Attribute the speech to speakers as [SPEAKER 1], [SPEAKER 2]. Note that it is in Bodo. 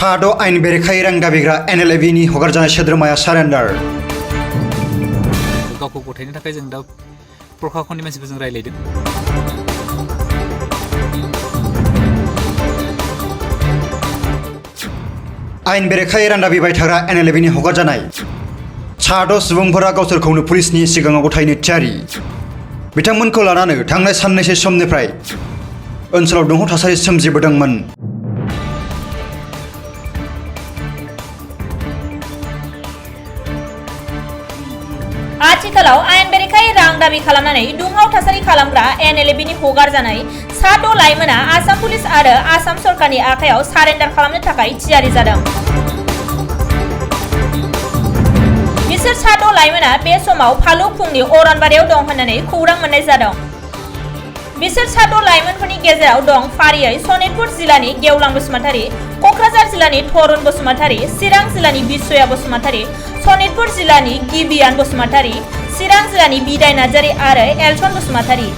[SPEAKER 1] साद' आइन बेरेखायै रां दाबिग्रा NLAB-नि हगारजानाय सोद्रोमाया सारेन्डार।
[SPEAKER 2] गावखौ गथायनो थाखाय जों दा प्रखाखननि मानसिफोरजों रायलायदों।
[SPEAKER 1] आइन बेरेखायै रां दाबिबाय थाग्रा NLAB-नि हगारजानाय साद' सुबुंफोरा गावसोरखौनो पुलिसनि सिगाङाव गथायनो थियारि। बिथांमोनखौ लानानै थांनाय साननैसो समनिफ्राय ओनसोलाव दुंहाव थासारि सोमजिबोदोंमोन।
[SPEAKER 3] आथिखालाव आयेन बेरेखायै रां दाबि खालामनानै दुंहाव थासारि खालामग्रा NLAB-नि हगारजानाय साद' लाइमोना आसाम पुलिस आरो आसाम सरकारनि आखायाव सारेन्डार खालामनो थाखाय थियारि जादों। बिसोर साद' लाइमोना बे समाव फालुफुंनि अरनबारियाव दं होननानै खौरां मोननाय जादों। बिसोर साद' लाइमोनफोरनि गेजेराव दं फारियै सनितपुर जिल्लानि गेवलां बसुमतारी, क'क्राझार जिल्लानि थरुन बसुमतारी, चिरां जिल्लानि बिस्वया बसुमतारी, सनितपुर जिल्लानि गिबियान बसुमतारी, चिरां जिल्लानि बिदाय नार्जारी आरो एलसन बसुमतारी।